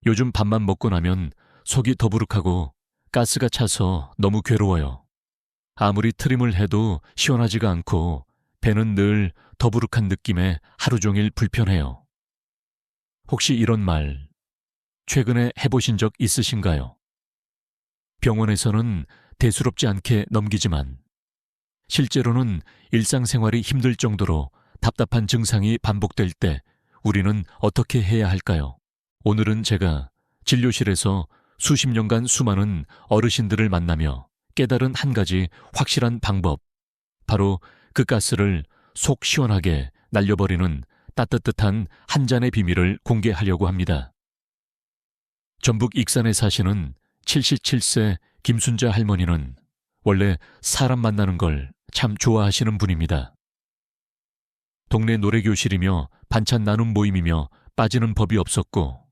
요즘 밥만 먹고 나면 속이 더부룩하고 가스가 차서 너무 괴로워요. 아무리 트림을 해도 시원하지가 않고 배는 늘 더부룩한 느낌에 하루 종일 불편해요. 혹시 이런 말 최근에 해보신 적 있으신가요? 병원에서는 대수롭지 않게 넘기지만 실제로는 일상생활이 힘들 정도로 답답한 증상이 반복될 때 우리는 어떻게 해야 할까요? 오늘은 제가 진료실에서 수십 년간 수많은 어르신들을 만나며 깨달은 한 가지 확실한 방법, 바로 그 가스를 속 시원하게 날려버리는 따뜻한 한 잔의 비밀을 공개하려고 합니다. 전북 익산에 사시는 77세 김순자 할머니는 원래 사람 만나는 걸 참 좋아하시는 분입니다. 동네 노래교실이며 반찬 나눔 모임이며 빠지는 법이 없었고,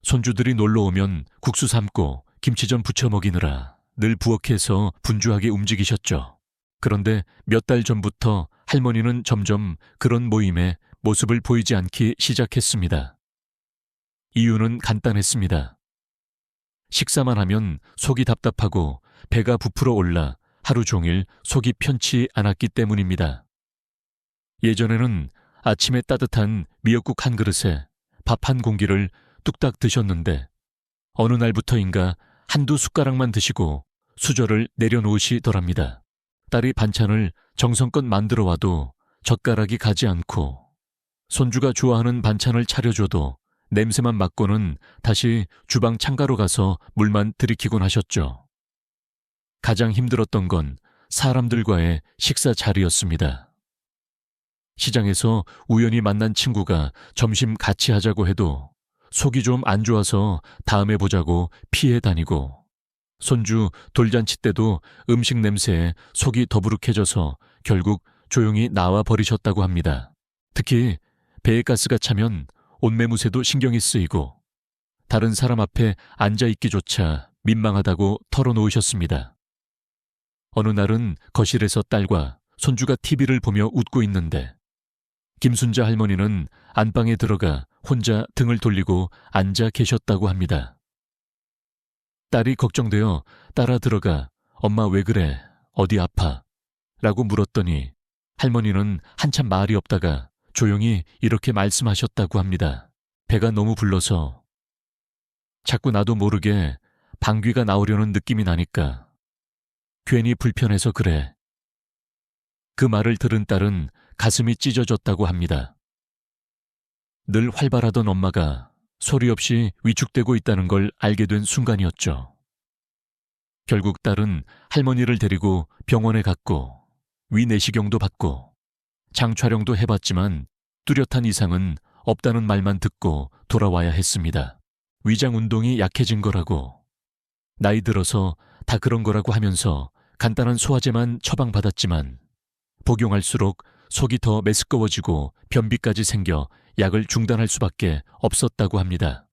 손주들이 놀러 오면 국수 삶고 김치전 부쳐 먹이느라 늘 부엌에서 분주하게 움직이셨죠. 그런데 몇 달 전부터 할머니는 점점 그런 모임에 모습을 보이지 않기 시작했습니다. 이유는 간단했습니다. 식사만 하면 속이 답답하고 배가 부풀어 올라 하루 종일 속이 편치 않았기 때문입니다. 예전에는 아침에 따뜻한 미역국 한 그릇에 밥 한 공기를 뚝딱 드셨는데 어느 날부터인가 한두 숟가락만 드시고 수저를 내려놓으시더랍니다. 딸이 반찬을 정성껏 만들어 와도 젓가락이 가지 않고, 손주가 좋아하는 반찬을 차려줘도 냄새만 맡고는 다시 주방 창가로 가서 물만 들이키곤 하셨죠. 가장 힘들었던 건 사람들과의 식사 자리였습니다. 시장에서 우연히 만난 친구가 점심 같이 하자고 해도 속이 좀 안 좋아서 다음에 보자고 피해 다니고, 손주 돌잔치 때도 음식 냄새에 속이 더부룩해져서 결국 조용히 나와 버리셨다고 합니다. 특히 배에 가스가 차면 옷매무새도 신경이 쓰이고 다른 사람 앞에 앉아있기조차 민망하다고 털어놓으셨습니다. 어느 날은 거실에서 딸과 손주가 TV를 보며 웃고 있는데 김순자 할머니는 안방에 들어가 혼자 등을 돌리고 앉아 계셨다고 합니다. 딸이 걱정되어 따라 들어가 "엄마 왜 그래? 어디 아파?" 라고 물었더니 할머니는 한참 말이 없다가 조용히 이렇게 말씀하셨다고 합니다. "배가 너무 불러서 자꾸 나도 모르게 방귀가 나오려는 느낌이 나니까 괜히 불편해서 그래." 그 말을 들은 딸은 가슴이 찢어졌다고 합니다. 늘 활발하던 엄마가 소리 없이 위축되고 있다는 걸 알게 된 순간이었죠. 결국 딸은 할머니를 데리고 병원에 갔고 위내시경도 받고 장 촬영도 해봤지만 뚜렷한 이상은 없다는 말만 듣고 돌아와야 했습니다. 위장 운동이 약해진 거라고, 나이 들어서 다 그런 거라고 하면서 간단한 소화제만 처방받았지만 복용할수록 속이 더 메스꺼워지고 변비까지 생겨 약을 중단할 수밖에 없었다고 합니다.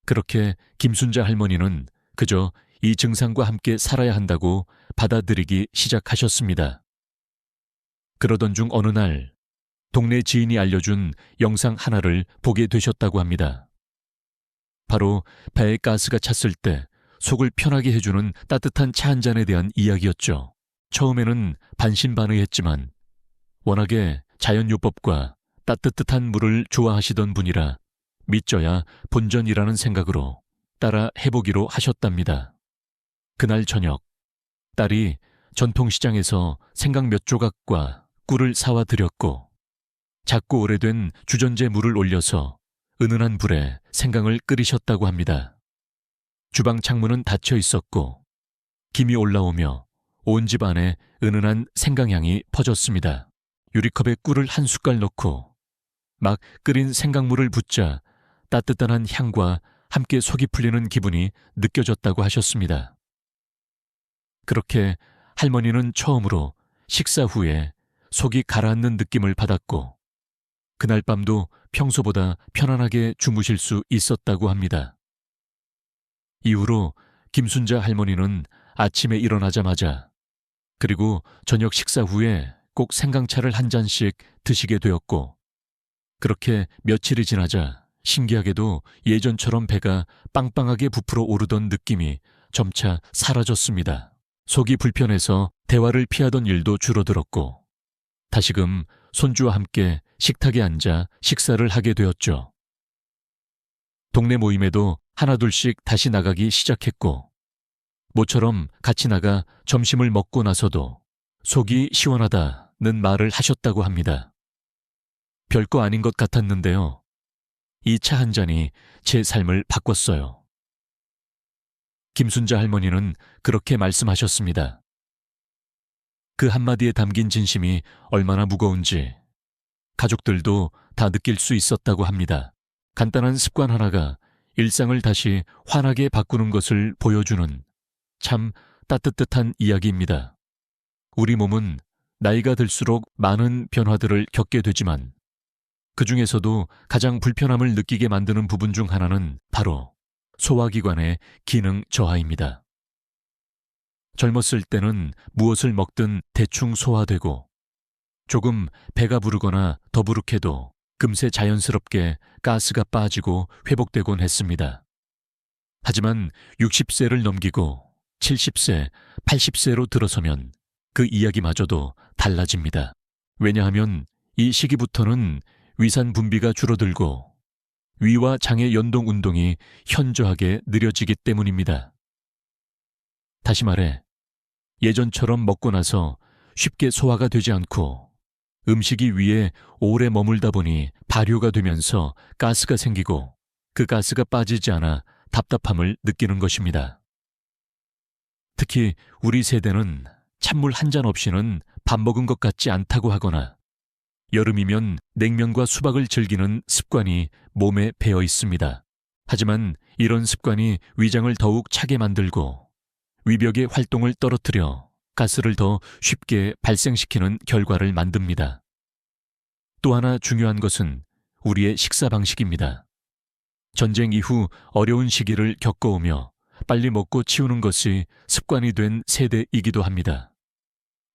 그렇게 김순자 할머니는 그저 이 증상과 함께 살아야 한다고 받아들이기 시작하셨습니다. 그러던 중 어느 날 동네 지인이 알려준 영상 하나를 보게 되셨다고 합니다. 바로 배에 가스가 찼을 때 속을 편하게 해주는 따뜻한 차 한 잔에 대한 이야기였죠. 처음에는 반신반의했지만 워낙에 자연요법과 따뜻한 물을 좋아하시던 분이라 믿져야 본전이라는 생각으로 따라 해보기로 하셨답니다. 그날 저녁, 딸이 전통시장에서 생강 몇 조각과 꿀을 사와 드렸고 작고 오래된 주전제 물을 올려서 은은한 불에 생강을 끓이셨다고 합니다. 주방 창문은 닫혀 있었고 김이 올라오며 온 집 안에 은은한 생강향이 퍼졌습니다. 유리컵에 꿀을 한 숟갈 넣고 막 끓인 생강물을 붓자 따뜻한 향과 함께 속이 풀리는 기분이 느껴졌다고 하셨습니다. 그렇게 할머니는 처음으로 식사 후에 속이 가라앉는 느낌을 받았고 그날 밤도 평소보다 편안하게 주무실 수 있었다고 합니다. 이후로 김순자 할머니는 아침에 일어나자마자 그리고 저녁 식사 후에 꼭 생강차를 한 잔씩 드시게 되었고, 그렇게 며칠이 지나자 신기하게도 예전처럼 배가 빵빵하게 부풀어 오르던 느낌이 점차 사라졌습니다. 속이 불편해서 대화를 피하던 일도 줄어들었고 다시금 손주와 함께 식탁에 앉아 식사를 하게 되었죠. 동네 모임에도 하나둘씩 다시 나가기 시작했고 모처럼 같이 나가 점심을 먹고 나서도 속이 시원하다는 말을 하셨다고 합니다. 별거 아닌 것 같았는데요. 이 차 한 잔이 제 삶을 바꿨어요. 김순자 할머니는 그렇게 말씀하셨습니다. 그 한마디에 담긴 진심이 얼마나 무거운지 가족들도 다 느낄 수 있었다고 합니다. 간단한 습관 하나가 일상을 다시 환하게 바꾸는 것을 보여주는 참 따뜻한 이야기입니다. 우리 몸은 나이가 들수록 많은 변화들을 겪게 되지만 그 중에서도 가장 불편함을 느끼게 만드는 부분 중 하나는 바로 소화기관의 기능 저하입니다. 젊었을 때는 무엇을 먹든 대충 소화되고 조금 배가 부르거나 더부룩해도 금세 자연스럽게 가스가 빠지고 회복되곤 했습니다. 하지만 60세를 넘기고 70세, 80세로 들어서면 그 이야기마저도 달라집니다. 왜냐하면 이 시기부터는 위산 분비가 줄어들고 위와 장의 연동 운동이 현저하게 느려지기 때문입니다. 다시 말해 예전처럼 먹고 나서 쉽게 소화가 되지 않고 음식이 위에 오래 머물다 보니 발효가 되면서 가스가 생기고 그 가스가 빠지지 않아 답답함을 느끼는 것입니다. 특히 우리 세대는 찬물 한 잔 없이는 밥 먹은 것 같지 않다고 하거나 여름이면 냉면과 수박을 즐기는 습관이 몸에 배어 있습니다. 하지만 이런 습관이 위장을 더욱 차게 만들고 위벽의 활동을 떨어뜨려 가스를 더 쉽게 발생시키는 결과를 만듭니다. 또 하나 중요한 것은 우리의 식사 방식입니다. 전쟁 이후 어려운 시기를 겪어오며 빨리 먹고 치우는 것이 습관이 된 세대이기도 합니다.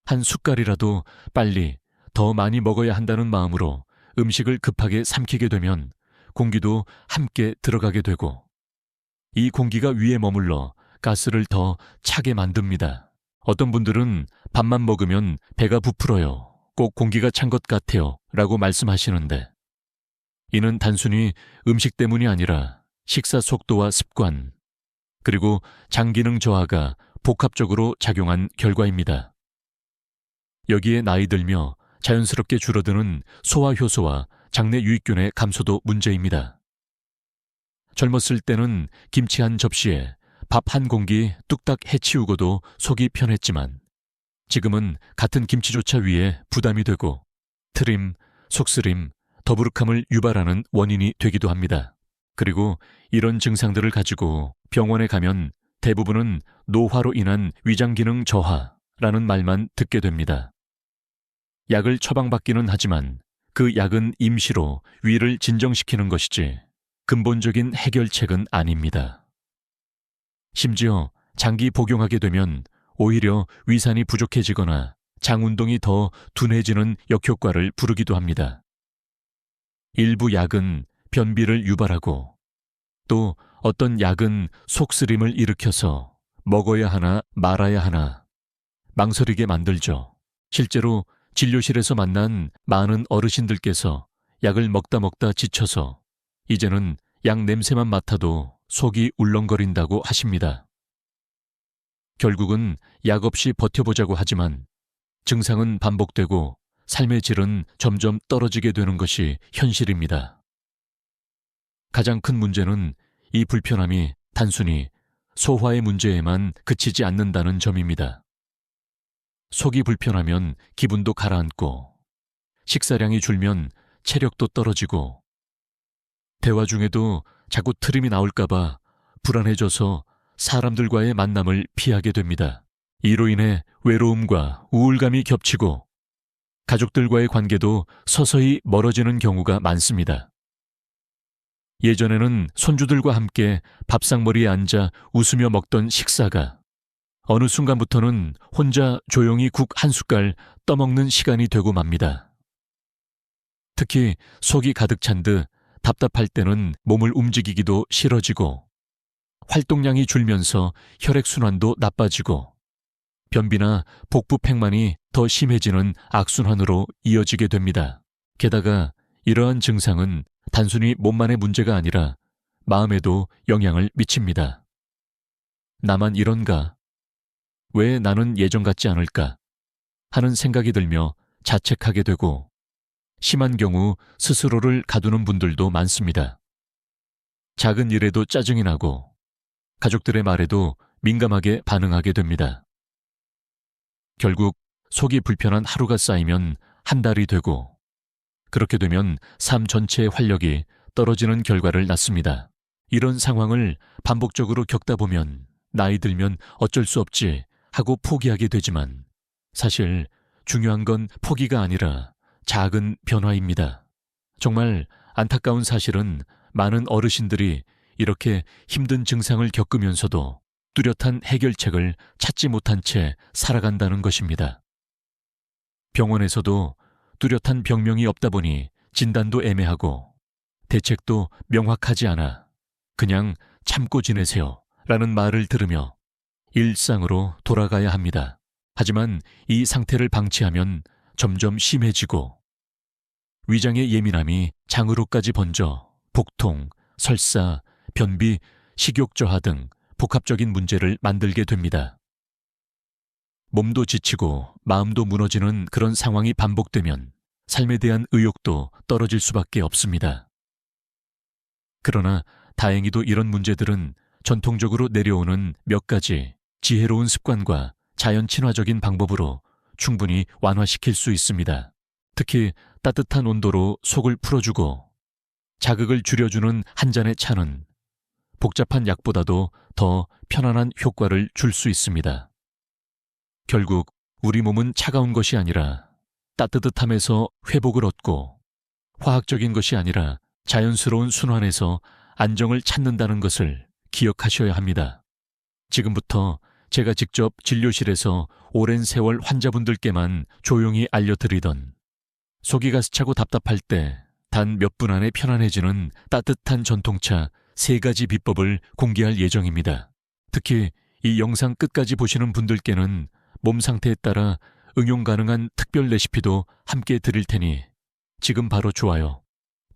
한 숟갈이라도 빨리 더 많이 먹어야 한다는 마음으로 음식을 급하게 삼키게 되면 공기도 함께 들어가게 되고 이 공기가 위에 머물러 가스를 더 차게 만듭니다. 어떤 분들은 밥만 먹으면 배가 부풀어요. 꼭 공기가 찬 것 같아요. 라고 말씀하시는데 이는 단순히 음식 때문이 아니라 식사 속도와 습관 그리고 장 기능 저하가 복합적으로 작용한 결과입니다. 여기에 나이 들며 자연스럽게 줄어드는 소화 효소와 장내 유익균의 감소도 문제입니다. 젊었을 때는 김치 한 접시에 밥 한 공기 뚝딱 해치우고도 속이 편했지만 지금은 같은 김치조차 위에 부담이 되고 트림, 속쓰림, 더부룩함을 유발하는 원인이 되기도 합니다. 그리고 이런 증상들을 가지고 병원에 가면 대부분은 노화로 인한 위장기능 저하라는 말만 듣게 됩니다. 약을 처방받기는 하지만 그 약은 임시로 위를 진정시키는 것이지 근본적인 해결책은 아닙니다. 심지어 장기 복용하게 되면 오히려 위산이 부족해지거나 장 운동이 더 둔해지는 역효과를 부르기도 합니다. 일부 약은 변비를 유발하고 또 어떤 약은 속쓰림을 일으켜서 먹어야 하나 말아야 하나 망설이게 만들죠. 실제로 진료실에서 만난 많은 어르신들께서 약을 먹다 지쳐서 이제는 약 냄새만 맡아도 속이 울렁거린다고 하십니다. 결국은 약 없이 버텨보자고 하지만 증상은 반복되고 삶의 질은 점점 떨어지게 되는 것이 현실입니다. 가장 큰 문제는 이 불편함이 단순히 소화의 문제에만 그치지 않는다는 점입니다. 속이 불편하면 기분도 가라앉고 식사량이 줄면 체력도 떨어지고 대화 중에도 자꾸 트림이 나올까봐 불안해져서 사람들과의 만남을 피하게 됩니다. 이로 인해 외로움과 우울감이 겹치고 가족들과의 관계도 서서히 멀어지는 경우가 많습니다. 예전에는 손주들과 함께 밥상머리에 앉아 웃으며 먹던 식사가 어느 순간부터는 혼자 조용히 국 한 숟갈 떠먹는 시간이 되고 맙니다. 특히 속이 가득 찬 듯 답답할 때는 몸을 움직이기도 싫어지고 활동량이 줄면서 혈액순환도 나빠지고 변비나 복부 팽만이 더 심해지는 악순환으로 이어지게 됩니다. 게다가 이러한 증상은 단순히 몸만의 문제가 아니라 마음에도 영향을 미칩니다. 나만 이런가? 왜 나는 예전 같지 않을까? 하는 생각이 들며 자책하게 되고 심한 경우 스스로를 가두는 분들도 많습니다. 작은 일에도 짜증이 나고 가족들의 말에도 민감하게 반응하게 됩니다. 결국 속이 불편한 하루가 쌓이면 한 달이 되고 그렇게 되면 삶 전체의 활력이 떨어지는 결과를 낳습니다. 이런 상황을 반복적으로 겪다 보면 나이 들면 어쩔 수 없지 하고 포기하게 되지만 사실 중요한 건 포기가 아니라 작은 변화입니다. 정말 안타까운 사실은 많은 어르신들이 이렇게 힘든 증상을 겪으면서도 뚜렷한 해결책을 찾지 못한 채 살아간다는 것입니다. 병원에서도 뚜렷한 병명이 없다 보니 진단도 애매하고 대책도 명확하지 않아 그냥 참고 지내세요 라는 말을 들으며 일상으로 돌아가야 합니다. 하지만 이 상태를 방치하면 점점 심해지고 위장의 예민함이 장으로까지 번져 복통, 설사, 변비, 식욕 저하 등 복합적인 문제를 만들게 됩니다. 몸도 지치고 마음도 무너지는 그런 상황이 반복되면 삶에 대한 의욕도 떨어질 수밖에 없습니다. 그러나 다행히도 이런 문제들은 전통적으로 내려오는 몇 가지 지혜로운 습관과 자연 친화적인 방법으로 충분히 완화시킬 수 있습니다. 특히 따뜻한 온도로 속을 풀어주고 자극을 줄여주는 한 잔의 차는 복잡한 약보다도 더 편안한 효과를 줄 수 있습니다. 결국 우리 몸은 차가운 것이 아니라 따뜻함에서 회복을 얻고 화학적인 것이 아니라 자연스러운 순환에서 안정을 찾는다는 것을 기억하셔야 합니다. 지금부터 제가 직접 진료실에서 오랜 세월 환자분들께만 조용히 알려드리던 속이 가스차고 답답할 때 단 몇 분 안에 편안해지는 따뜻한 전통차 3가지 비법을 공개할 예정입니다. 특히 이 영상 끝까지 보시는 분들께는 몸 상태에 따라 응용 가능한 특별 레시피도 함께 드릴 테니 지금 바로 좋아요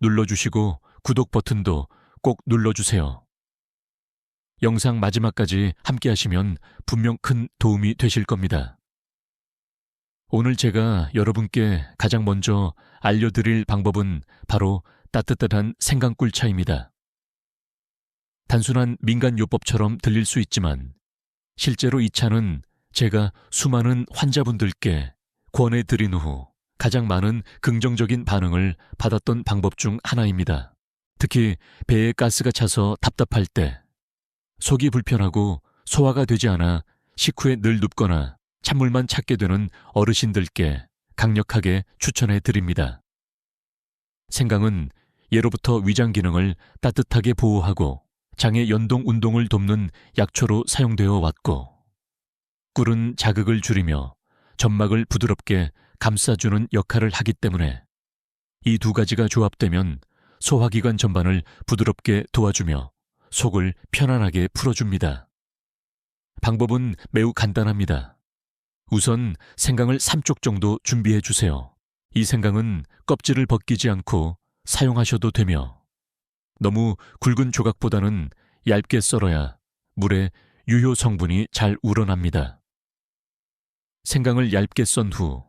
눌러주시고 구독 버튼도 꼭 눌러주세요. 영상 마지막까지 함께 하시면 분명 큰 도움이 되실 겁니다. 오늘 제가 여러분께 가장 먼저 알려드릴 방법은 바로 따뜻한 생강꿀차입니다. 단순한 민간요법처럼 들릴 수 있지만 실제로 이 차는 제가 수많은 환자분들께 권해드린 후 가장 많은 긍정적인 반응을 받았던 방법 중 하나입니다. 특히 배에 가스가 차서 답답할 때, 속이 불편하고 소화가 되지 않아 식후에 늘 눕거나 찬물만 찾게 되는 어르신들께 강력하게 추천해 드립니다. 생강은 예로부터 위장 기능을 따뜻하게 보호하고 장의 연동 운동을 돕는 약초로 사용되어 왔고, 꿀은 자극을 줄이며 점막을 부드럽게 감싸주는 역할을 하기 때문에 이 2가지가 조합되면 소화기관 전반을 부드럽게 도와주며 속을 편안하게 풀어줍니다. 방법은 매우 간단합니다. 우선 생강을 3쪽 정도 준비해 주세요. 이 생강은 껍질을 벗기지 않고 사용하셔도 되며 너무 굵은 조각보다는 얇게 썰어야 물에 유효 성분이 잘 우러납니다. 생강을 얇게 썬 후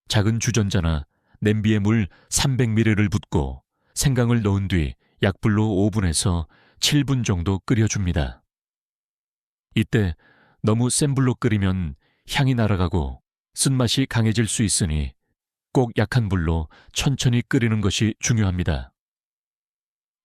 작은 주전자나 냄비에 물 300ml를 붓고 생강을 넣은 뒤 약불로 5분에서 7분 정도 끓여줍니다. 이때 너무 센 불로 끓이면 향이 날아가고 쓴맛이 강해질 수 있으니 꼭 약한 불로 천천히 끓이는 것이 중요합니다.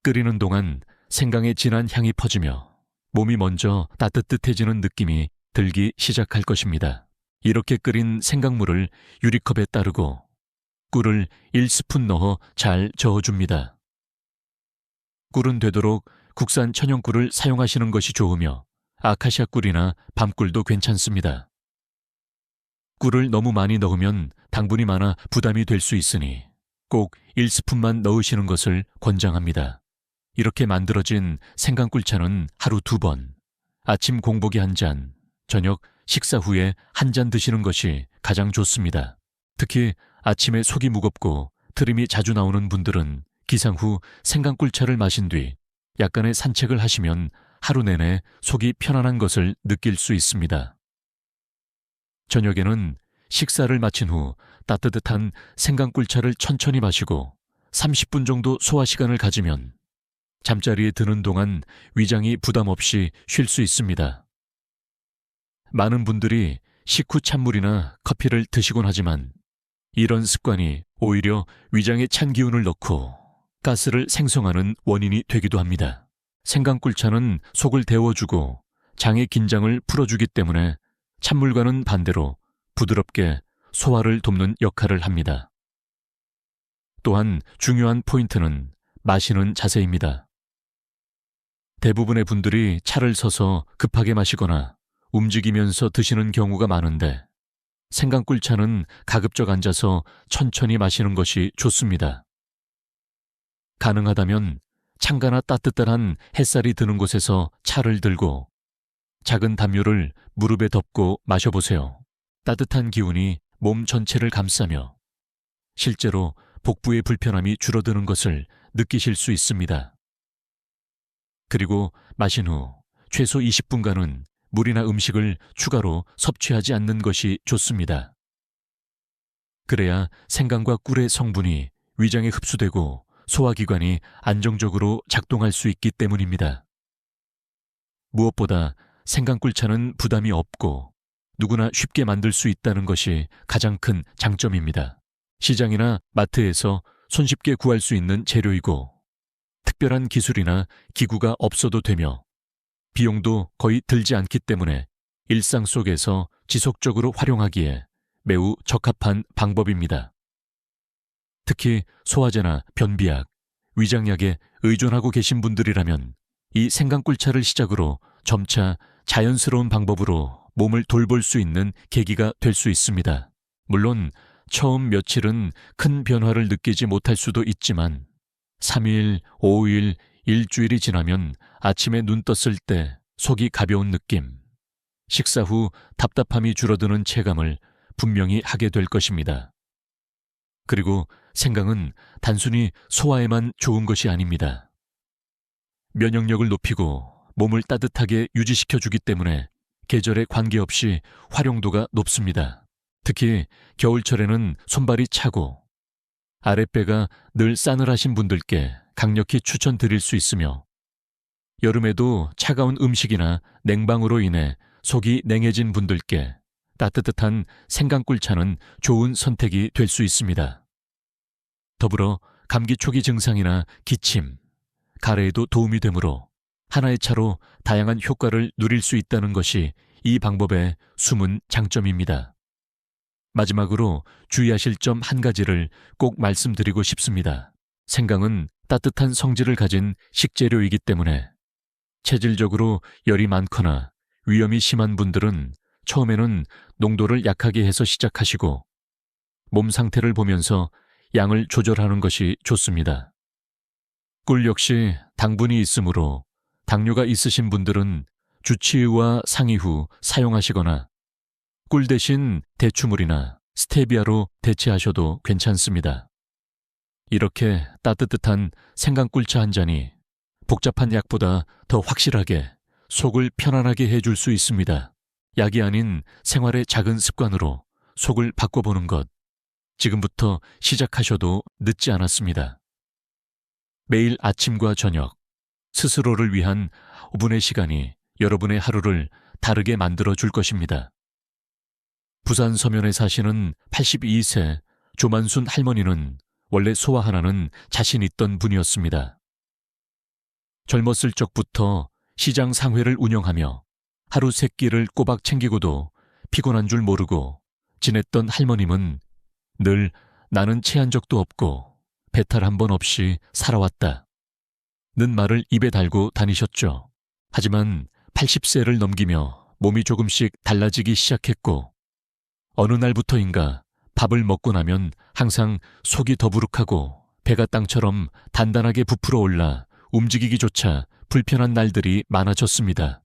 끓이는 동안 생강의 진한 향이 퍼지며 몸이 먼저 따뜻해지는 느낌이 들기 시작할 것입니다. 이렇게 끓인 생강물을 유리컵에 따르고 꿀을 1스푼 넣어 잘 저어줍니다. 꿀은 되도록 국산 천연꿀을 사용하시는 것이 좋으며 아카시아 꿀이나 밤꿀도 괜찮습니다. 꿀을 너무 많이 넣으면 당분이 많아 부담이 될 수 있으니 꼭 1스푼만 넣으시는 것을 권장합니다. 이렇게 만들어진 생강꿀차는 하루 2번, 아침 공복에 1잔, 저녁 식사 후에 1잔 드시는 것이 가장 좋습니다. 특히 아침에 속이 무겁고 트림이 자주 나오는 분들은 기상 후 생강꿀차를 마신 뒤 약간의 산책을 하시면 하루 내내 속이 편안한 것을 느낄 수 있습니다. 저녁에는 식사를 마친 후 따뜻한 생강꿀차를 천천히 마시고 30분 정도 소화 시간을 가지면 잠자리에 드는 동안 위장이 부담 없이 쉴 수 있습니다. 많은 분들이 식후 찬물이나 커피를 드시곤 하지만 이런 습관이 오히려 위장에 찬 기운을 넣고 가스를 생성하는 원인이 되기도 합니다. 생강꿀차는 속을 데워주고 장의 긴장을 풀어주기 때문에 찬물과는 반대로 부드럽게 소화를 돕는 역할을 합니다. 또한 중요한 포인트는 마시는 자세입니다. 대부분의 분들이 차를 서서 급하게 마시거나 움직이면서 드시는 경우가 많은데 생강꿀차는 가급적 앉아서 천천히 마시는 것이 좋습니다. 가능하다면 창가나 따뜻한 햇살이 드는 곳에서 차를 들고 작은 담요를 무릎에 덮고 마셔보세요. 따뜻한 기운이 몸 전체를 감싸며 실제로 복부의 불편함이 줄어드는 것을 느끼실 수 있습니다. 그리고 마신 후 최소 20분간은 물이나 음식을 추가로 섭취하지 않는 것이 좋습니다. 그래야 생강과 꿀의 성분이 위장에 흡수되고 소화기관이 안정적으로 작동할 수 있기 때문입니다. 무엇보다 생강꿀차는 부담이 없고 누구나 쉽게 만들 수 있다는 것이 가장 큰 장점입니다. 시장이나 마트에서 손쉽게 구할 수 있는 재료이고 특별한 기술이나 기구가 없어도 되며 비용도 거의 들지 않기 때문에 일상 속에서 지속적으로 활용하기에 매우 적합한 방법입니다. 특히 소화제나 변비약, 위장약에 의존하고 계신 분들이라면 이 생강꿀차를 시작으로 점차 자연스러운 방법으로 몸을 돌볼 수 있는 계기가 될 수 있습니다. 물론 처음 며칠은 큰 변화를 느끼지 못할 수도 있지만 3일, 5일, 일주일이 지나면 아침에 눈 떴을 때 속이 가벼운 느낌, 식사 후 답답함이 줄어드는 체감을 분명히 하게 될 것입니다. 그리고 생강은 단순히 소화에만 좋은 것이 아닙니다. 면역력을 높이고 몸을 따뜻하게 유지시켜주기 때문에 계절에 관계없이 활용도가 높습니다. 특히 겨울철에는 손발이 차고 아랫배가 늘 싸늘하신 분들께 강력히 추천드릴 수 있으며 여름에도 차가운 음식이나 냉방으로 인해 속이 냉해진 분들께 따뜻한 생강꿀차는 좋은 선택이 될 수 있습니다. 더불어 감기 초기 증상이나 기침, 가래에도 도움이 되므로 하나의 차로 다양한 효과를 누릴 수 있다는 것이 이 방법의 숨은 장점입니다. 마지막으로 주의하실 점 한 가지를 꼭 말씀드리고 싶습니다. 생강은 따뜻한 성질을 가진 식재료이기 때문에 체질적으로 열이 많거나 위염이 심한 분들은 처음에는 농도를 약하게 해서 시작하시고 몸 상태를 보면서 양을 조절하는 것이 좋습니다. 꿀 역시 당분이 있으므로 당뇨가 있으신 분들은 주치의와 상의 후 사용하시거나 꿀 대신 대추물이나 스테비아로 대체하셔도 괜찮습니다. 이렇게 따뜻한 생강꿀차 한 잔이 복잡한 약보다 더 확실하게 속을 편안하게 해줄 수 있습니다. 약이 아닌 생활의 작은 습관으로 속을 바꿔보는 것, 지금부터 시작하셔도 늦지 않았습니다. 매일 아침과 저녁, 스스로를 위한 5분의 시간이 여러분의 하루를 다르게 만들어 줄 것입니다. 부산 서면에 사시는 82세 조만순 할머니는 원래 소화 하나는 자신 있던 분이었습니다. 젊었을 적부터 시장 상회를 운영하며 하루 3끼를 꼬박 챙기고도 피곤한 줄 모르고 지냈던 할머님은 늘 나는 체한 적도 없고 배탈 한 번 없이 살아왔다 는 말을 입에 달고 다니셨죠. 하지만 80세를 넘기며 몸이 조금씩 달라지기 시작했고 어느 날부터인가 밥을 먹고 나면 항상 속이 더부룩하고 배가 땅처럼 단단하게 부풀어 올라 움직이기조차 불편한 날들이 많아졌습니다.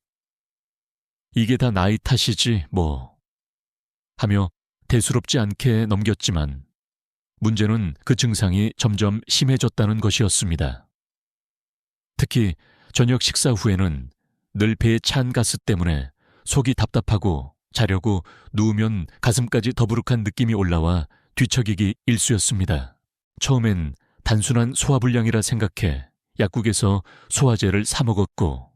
이게 다 나이 탓이지 뭐 하며 대수롭지 않게 넘겼지만 문제는 그 증상이 점점 심해졌다는 것이었습니다. 특히 저녁 식사 후에는 늘 배에 찬 가스 때문에 속이 답답하고 자려고 누우면 가슴까지 더부룩한 느낌이 올라와 뒤척이기 일쑤였습니다. 처음엔 단순한 소화불량이라 생각해 약국에서 소화제를 사 먹었고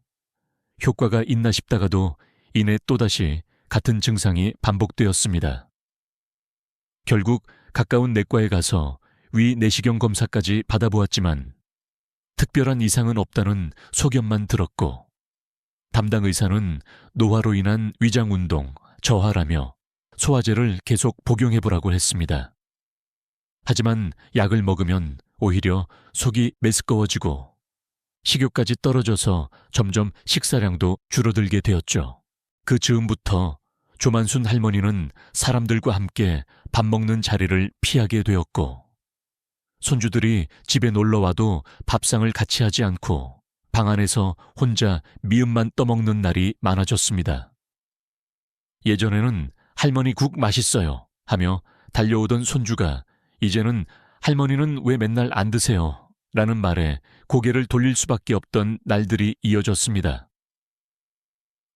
효과가 있나 싶다가도 이내 또다시 같은 증상이 반복되었습니다. 결국 가까운 내과에 가서 위 내시경 검사까지 받아보았지만 특별한 이상은 없다는 소견만 들었고 담당 의사는 노화로 인한 위장운동, 저하라며 소화제를 계속 복용해보라고 했습니다. 하지만 약을 먹으면 오히려 속이 메스꺼워지고 식욕까지 떨어져서 점점 식사량도 줄어들게 되었죠. 그 즈음부터 조만순 할머니는 사람들과 함께 밥 먹는 자리를 피하게 되었고 손주들이 집에 놀러와도 밥상을 같이 하지 않고 방 안에서 혼자 미음만 떠먹는 날이 많아졌습니다. 예전에는 할머니 국 맛있어요 하며 달려오던 손주가 이제는 할머니는 왜 맨날 안 드세요? 라는 말에 고개를 돌릴 수밖에 없던 날들이 이어졌습니다.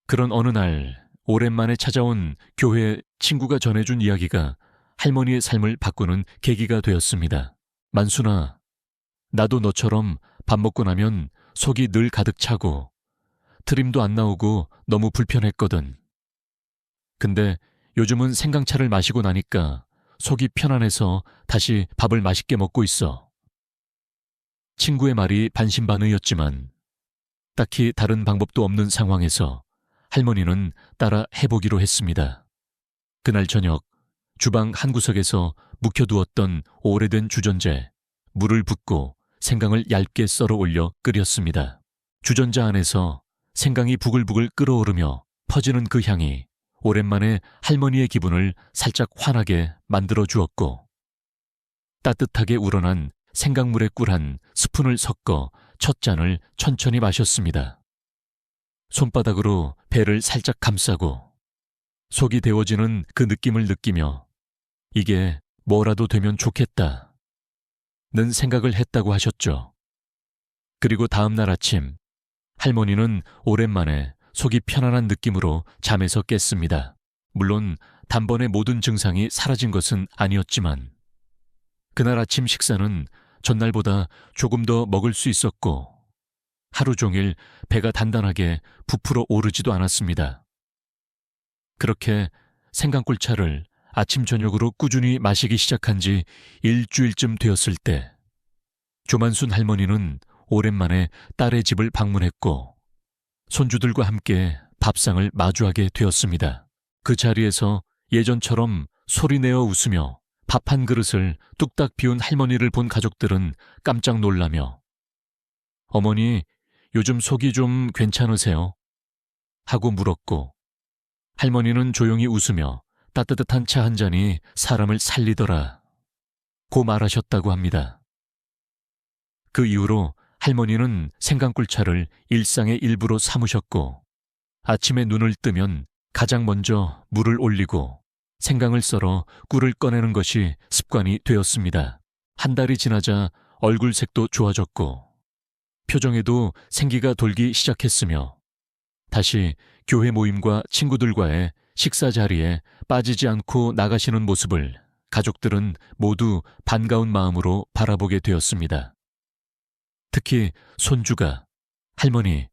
그런 어느 날 오랜만에 찾아온 교회 친구가 전해준 이야기가 할머니의 삶을 바꾸는 계기가 되었습니다. 만순아, 나도 너처럼 밥 먹고 나면 속이 늘 가득 차고 트림도 안 나오고 너무 불편했거든. 근데 요즘은 생강차를 마시고 나니까 속이 편안해서 다시 밥을 맛있게 먹고 있어. 친구의 말이 반신반의였지만 딱히 다른 방법도 없는 상황에서 할머니는 따라 해보기로 했습니다. 그날 저녁 주방 한 구석에서 묵혀두었던 오래된 주전자에 물을 붓고 생강을 얇게 썰어 올려 끓였습니다. 주전자 안에서 생강이 부글부글 끓어오르며 퍼지는 그 향이 오랜만에 할머니의 기분을 살짝 환하게 만들어 주었고 따뜻하게 우러난 생강물에 꿀 한 스푼을 섞어 첫 잔을 천천히 마셨습니다. 손바닥으로 배를 살짝 감싸고 속이 데워지는 그 느낌을 느끼며 이게 뭐라도 되면 좋겠다 는 생각을 했다고 하셨죠. 그리고 다음 날 아침 할머니는 오랜만에 속이 편안한 느낌으로 잠에서 깼습니다. 물론 단번에 모든 증상이 사라진 것은 아니었지만 그날 아침 식사는 전날보다 조금 더 먹을 수 있었고 하루 종일 배가 단단하게 부풀어 오르지도 않았습니다. 그렇게 생강꿀차를 아침 저녁으로 꾸준히 마시기 시작한 지 일주일쯤 되었을 때 조만순 할머니는 오랜만에 딸의 집을 방문했고 손주들과 함께 밥상을 마주하게 되었습니다. 그 자리에서 예전처럼 소리내어 웃으며 밥 한 그릇을 뚝딱 비운 할머니를 본 가족들은 깜짝 놀라며 어머니, 요즘 속이 좀 괜찮으세요? 하고 물었고 할머니는 조용히 웃으며 따뜻한 차 한 잔이 사람을 살리더라 고 말하셨다고 합니다. 그 이후로 할머니는 생강꿀차를 일상의 일부로 삼으셨고 아침에 눈을 뜨면 가장 먼저 물을 올리고 생강을 썰어 꿀을 꺼내는 것이 습관이 되었습니다. 한 달이 지나자 얼굴색도 좋아졌고 표정에도 생기가 돌기 시작했으며 다시 교회 모임과 친구들과의 식사 자리에 빠지지 않고 나가시는 모습을 가족들은 모두 반가운 마음으로 바라보게 되었습니다. 특히 손주가 할머니,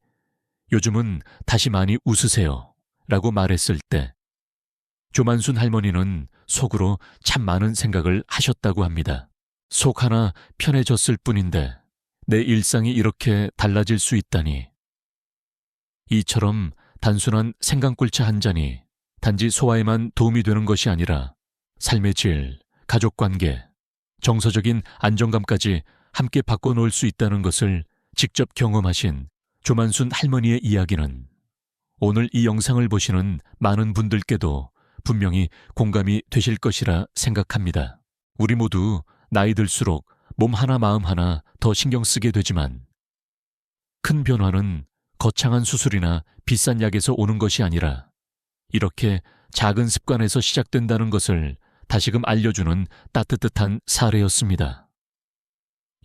요즘은 다시 많이 웃으세요 라고 말했을 때 조만순 할머니는 속으로 참 많은 생각을 하셨다고 합니다. 속 하나 편해졌을 뿐인데 내 일상이 이렇게 달라질 수 있다니. 이처럼 단순한 생강꿀차 한 잔이 단지 소화에만 도움이 되는 것이 아니라 삶의 질, 가족관계, 정서적인 안정감까지 함께 바꿔놓을 수 있다는 것을 직접 경험하신 조만순 할머니의 이야기는 오늘 이 영상을 보시는 많은 분들께도 분명히 공감이 되실 것이라 생각합니다. 우리 모두 나이 들수록 몸 하나 마음 하나 더 신경 쓰게 되지만 큰 변화는 거창한 수술이나 비싼 약에서 오는 것이 아니라 이렇게 작은 습관에서 시작된다는 것을 다시금 알려주는 따뜻한 사례였습니다.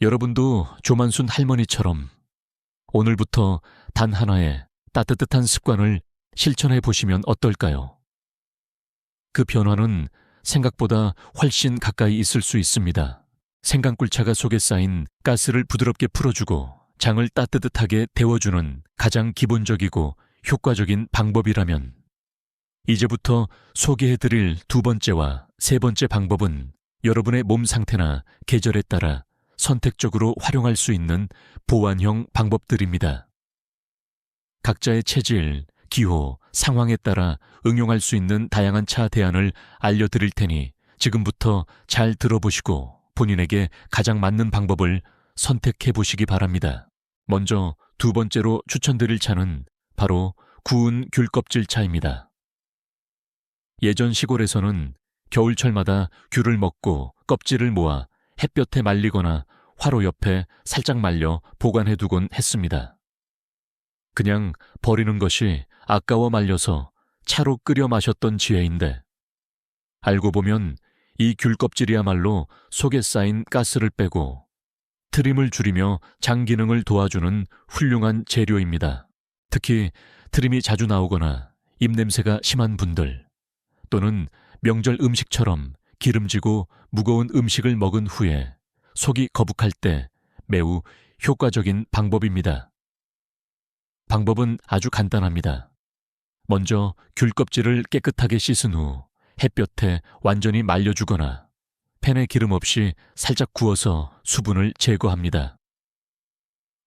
여러분도 조만순 할머니처럼 오늘부터 단 하나의 따뜻한 습관을 실천해 보시면 어떨까요? 그 변화는 생각보다 훨씬 가까이 있을 수 있습니다. 생강꿀차가 속에 쌓인 가스를 부드럽게 풀어주고 장을 따뜻하게 데워주는 가장 기본적이고 효과적인 방법이라면 이제부터 소개해드릴 두 번째와 세 번째 방법은 여러분의 몸 상태나 계절에 따라 선택적으로 활용할 수 있는 보완형 방법들입니다. 각자의 체질, 기호, 상황에 따라 응용할 수 있는 다양한 차 대안을 알려드릴 테니 지금부터 잘 들어보시고 본인에게 가장 맞는 방법을 선택해 보시기 바랍니다. 먼저 두 번째로 추천드릴 차는 바로 구운 귤 껍질 차입니다. 예전 시골에서는 겨울철마다 귤을 먹고 껍질을 모아 햇볕에 말리거나 화로 옆에 살짝 말려 보관해두곤 했습니다. 그냥 버리는 것이 아까워 말려서 차로 끓여 마셨던 지혜인데 알고 보면 이 귤 껍질이야말로 속에 쌓인 가스를 빼고 트림을 줄이며 장 기능을 도와주는 훌륭한 재료입니다. 특히 트림이 자주 나오거나 입냄새가 심한 분들 또는 명절 음식처럼 기름지고 무거운 음식을 먹은 후에 속이 거북할 때 매우 효과적인 방법입니다. 방법은 아주 간단합니다. 먼저 귤 껍질을 깨끗하게 씻은 후 햇볕에 완전히 말려주거나 팬에 기름 없이 살짝 구워서 수분을 제거합니다.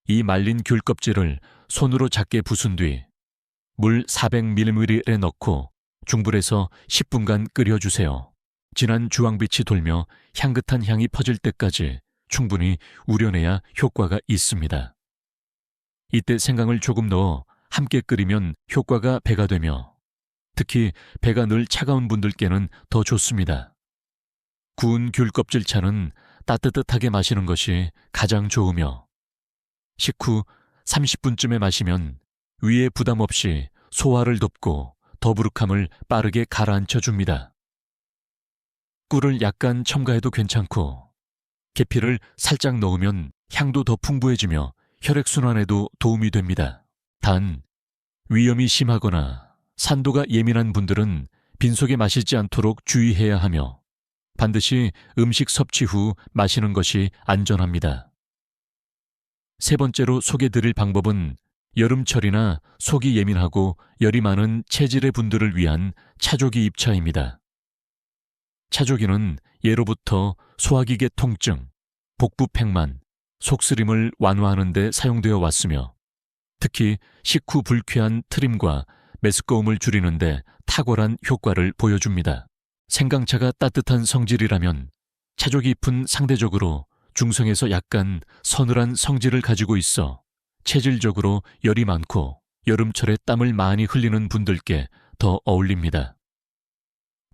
이 말린 귤 껍질을 손으로 작게 부순 뒤 물 400ml에 넣고 중불에서 10분간 끓여주세요. 진한 주황빛이 돌며 향긋한 향이 퍼질 때까지 충분히 우려내야 효과가 있습니다. 이때 생강을 조금 넣어 함께 끓이면 효과가 배가 되며 특히 배가 늘 차가운 분들께는 더 좋습니다. 구운 귤 껍질 차는 따뜻하게 마시는 것이 가장 좋으며 식후 30분쯤에 마시면 위에 부담 없이 소화를 돕고 더부룩함을 빠르게 가라앉혀 줍니다. 꿀을 약간 첨가해도 괜찮고 계피를 살짝 넣으면 향도 더 풍부해지며 혈액순환에도 도움이 됩니다. 단, 위염이 심하거나 산도가 예민한 분들은 빈속에 마시지 않도록 주의해야 하며 반드시 음식 섭취 후 마시는 것이 안전합니다. 세 번째로 소개드릴 방법은 여름철이나 속이 예민하고 열이 많은 체질의 분들을 위한 차조기 입차입니다. 차조기는 예로부터 소화기계 통증, 복부 팽만, 속쓰림을 완화하는 데 사용되어 왔으며 특히 식후 불쾌한 트림과 메스꺼움을 줄이는 데 탁월한 효과를 보여줍니다. 생강차가 따뜻한 성질이라면 차조기잎은 상대적으로 중성에서 약간 서늘한 성질을 가지고 있어 체질적으로 열이 많고 여름철에 땀을 많이 흘리는 분들께 더 어울립니다.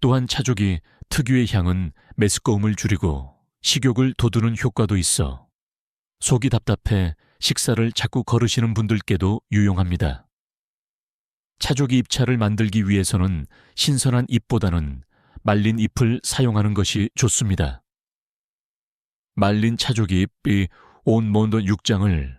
또한 차조기 특유의 향은 메스꺼움을 줄이고 식욕을 돋우는 효과도 있어 속이 답답해 식사를 자꾸 거르시는 분들께도 유용합니다. 차조기 잎차를 만들기 위해서는 신선한 잎보다는 말린 잎을 사용하는 것이 좋습니다. 말린 차조기 잎이 온몬도 6장을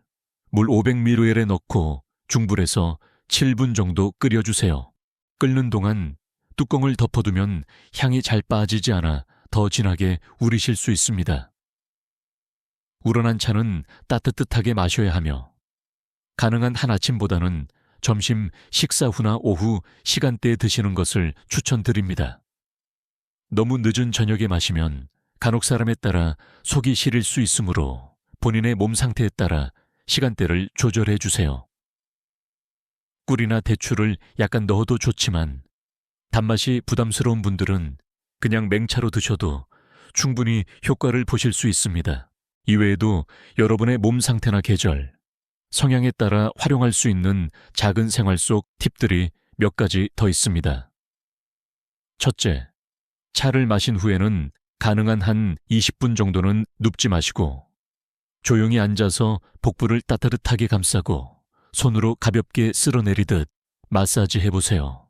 물 500ml에 넣고 중불에서 7분 정도 끓여주세요. 끓는 동안 뚜껑을 덮어두면 향이 잘 빠지지 않아 더 진하게 우리실 수 있습니다. 우러난 차는 따뜻하게 마셔야 하며 가능한 한 아침보다는 점심 식사 후나 오후 시간대에 드시는 것을 추천드립니다. 너무 늦은 저녁에 마시면 간혹 사람에 따라 속이 시릴 수 있으므로 본인의 몸 상태에 따라 시간대를 조절해 주세요. 꿀이나 대추를 약간 넣어도 좋지만 단맛이 부담스러운 분들은 그냥 맹차로 드셔도 충분히 효과를 보실 수 있습니다. 이외에도 여러분의 몸 상태나 계절, 성향에 따라 활용할 수 있는 작은 생활 속 팁들이 몇 가지 더 있습니다. 첫째, 차를 마신 후에는 가능한 한 20분 정도는 눕지 마시고 조용히 앉아서 복부를 따뜻하게 감싸고 손으로 가볍게 쓸어내리듯 마사지 해보세요.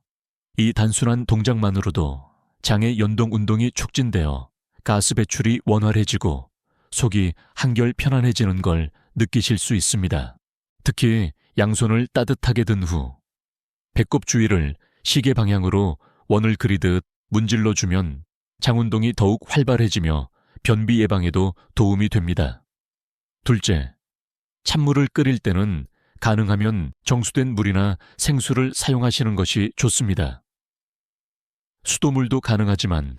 이 단순한 동작만으로도 장의 연동 운동이 촉진되어 가스 배출이 원활해지고 속이 한결 편안해지는 걸 느끼실 수 있습니다. 특히 양손을 따뜻하게 든 후 배꼽 주위를 시계 방향으로 원을 그리듯 문질러주면 장 운동이 더욱 활발해지며 변비 예방에도 도움이 됩니다. 둘째, 찬물을 끓일 때는 가능하면 정수된 물이나 생수를 사용하시는 것이 좋습니다. 수돗물도 가능하지만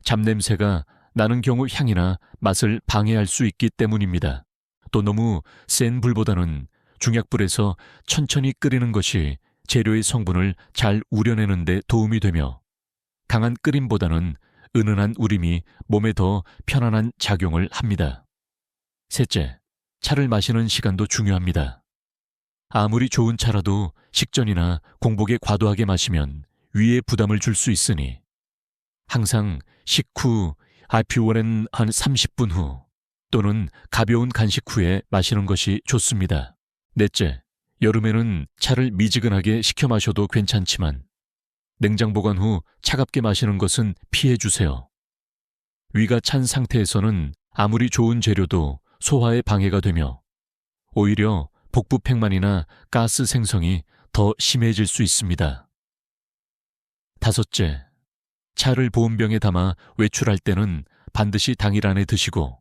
잡냄새가 나는 경우 향이나 맛을 방해할 수 있기 때문입니다. 또 너무 센 불보다는 중약불에서 천천히 끓이는 것이 재료의 성분을 잘 우려내는 데 도움이 되며 강한 끓임보다는 은은한 우림이 몸에 더 편안한 작용을 합니다. 셋째, 차를 마시는 시간도 중요합니다. 아무리 좋은 차라도 식전이나 공복에 과도하게 마시면 위에 부담을 줄 수 있으니 항상 식후 아피월엔 한 30분 후 또는 가벼운 간식 후에 마시는 것이 좋습니다. 넷째, 여름에는 차를 미지근하게 식혀 마셔도 괜찮지만 냉장 보관 후 차갑게 마시는 것은 피해 주세요. 위가 찬 상태에서는 아무리 좋은 재료도 소화에 방해가 되며 오히려 복부 팽만이나 가스 생성이 더 심해질 수 있습니다. 다섯째, 차를 보온병에 담아 외출할 때는 반드시 당일 안에 드시고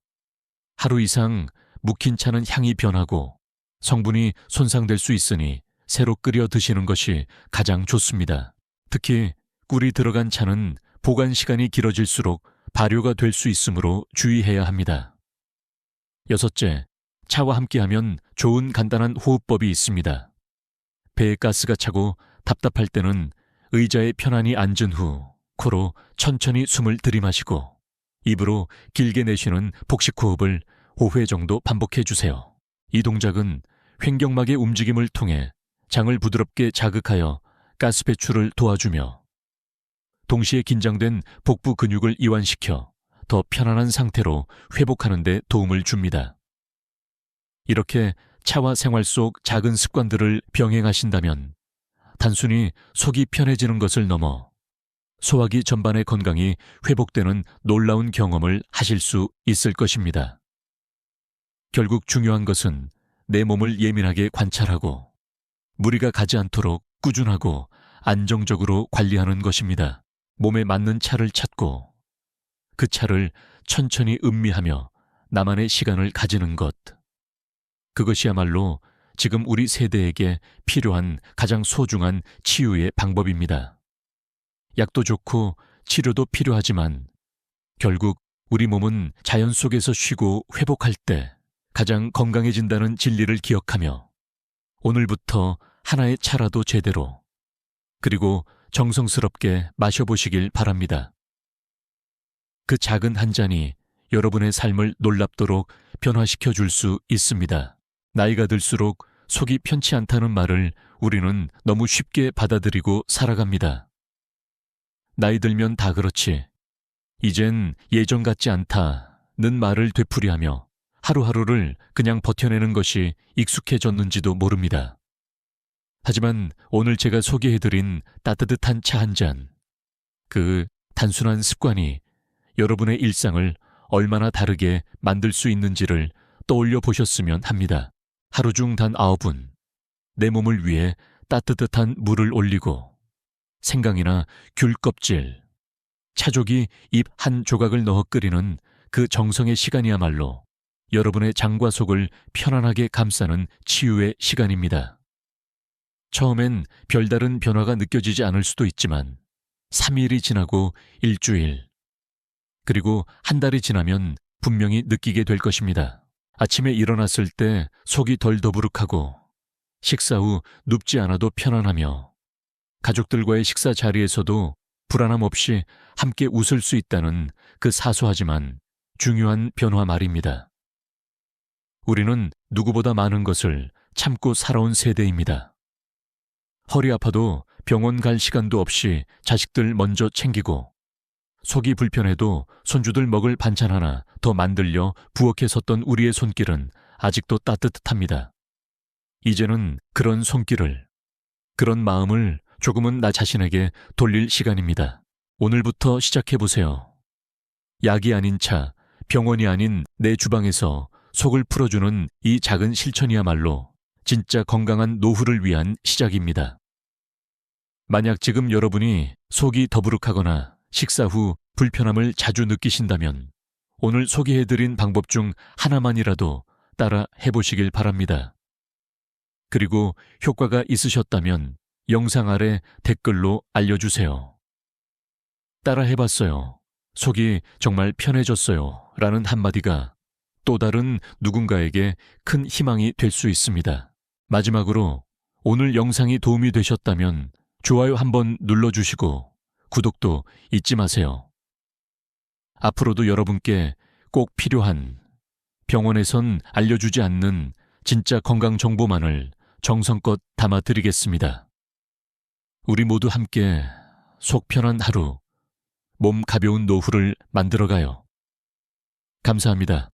하루 이상 묵힌 차는 향이 변하고 성분이 손상될 수 있으니 새로 끓여 드시는 것이 가장 좋습니다. 특히 꿀이 들어간 차는 보관 시간이 길어질수록 발효가 될 수 있으므로 주의해야 합니다. 여섯째, 차와 함께하면 좋은 간단한 호흡법이 있습니다. 배에 가스가 차고 답답할 때는 의자에 편안히 앉은 후 코로 천천히 숨을 들이마시고 입으로 길게 내쉬는 복식호흡을 5회 정도 반복해 주세요. 이 동작은 횡격막의 움직임을 통해 장을 부드럽게 자극하여 가스 배출을 도와주며 동시에 긴장된 복부 근육을 이완시켜 더 편안한 상태로 회복하는 데 도움을 줍니다. 이렇게 차와 생활 속 작은 습관들을 병행하신다면 단순히 속이 편해지는 것을 넘어 소화기 전반의 건강이 회복되는 놀라운 경험을 하실 수 있을 것입니다. 결국 중요한 것은 내 몸을 예민하게 관찰하고 무리가 가지 않도록 꾸준하고 안정적으로 관리하는 것입니다. 몸에 맞는 차를 찾고 그 차를 천천히 음미하며 나만의 시간을 가지는 것. 그것이야말로 지금 우리 세대에게 필요한 가장 소중한 치유의 방법입니다. 약도 좋고 치료도 필요하지만 결국 우리 몸은 자연 속에서 쉬고 회복할 때 가장 건강해진다는 진리를 기억하며 오늘부터 하나의 차라도 제대로 그리고 정성스럽게 마셔보시길 바랍니다. 그 작은 한 잔이 여러분의 삶을 놀랍도록 변화시켜 줄 수 있습니다. 나이가 들수록 속이 편치 않다는 말을 우리는 너무 쉽게 받아들이고 살아갑니다. 나이 들면 다 그렇지. 이젠 예전 같지 않다는 말을 되풀이하며 하루하루를 그냥 버텨내는 것이 익숙해졌는지도 모릅니다. 하지만 오늘 제가 소개해드린 따뜻한 차 한 잔, 그 단순한 습관이 여러분의 일상을 얼마나 다르게 만들 수 있는지를 떠올려 보셨으면 합니다. 하루 중 단 9분, 내 몸을 위해 따뜻한 물을 올리고 생강이나 귤 껍질, 차조기 잎 한 조각을 넣어 끓이는 그 정성의 시간이야말로 여러분의 장과 속을 편안하게 감싸는 치유의 시간입니다. 처음엔 별다른 변화가 느껴지지 않을 수도 있지만 3일이 지나고 일주일, 그리고 한 달이 지나면 분명히 느끼게 될 것입니다. 아침에 일어났을 때 속이 덜 더부룩하고 식사 후 눕지 않아도 편안하며 가족들과의 식사 자리에서도 불안함 없이 함께 웃을 수 있다는 그 사소하지만 중요한 변화 말입니다. 우리는 누구보다 많은 것을 참고 살아온 세대입니다. 허리 아파도 병원 갈 시간도 없이 자식들 먼저 챙기고 속이 불편해도 손주들 먹을 반찬 하나 더 만들려 부엌에 섰던 우리의 손길은 아직도 따뜻합니다. 이제는 그런 손길을, 그런 마음을 조금은 나 자신에게 돌릴 시간입니다. 오늘부터 시작해보세요. 약이 아닌 차, 병원이 아닌 내 주방에서 속을 풀어주는 이 작은 실천이야말로 진짜 건강한 노후를 위한 시작입니다. 만약 지금 여러분이 속이 더부룩하거나 식사 후 불편함을 자주 느끼신다면 오늘 소개해드린 방법 중 하나만이라도 따라 해보시길 바랍니다. 그리고 효과가 있으셨다면 영상 아래 댓글로 알려주세요. 따라 해봤어요. 속이 정말 편해졌어요. 라는 한마디가 또 다른 누군가에게 큰 희망이 될 수 있습니다. 마지막으로 오늘 영상이 도움이 되셨다면 좋아요 한번 눌러주시고 구독도 잊지 마세요. 앞으로도 여러분께 꼭 필요한 병원에선 알려주지 않는 진짜 건강 정보만을 정성껏 담아드리겠습니다. 우리 모두 함께 속 편한 하루, 몸 가벼운 노후를 만들어가요. 감사합니다.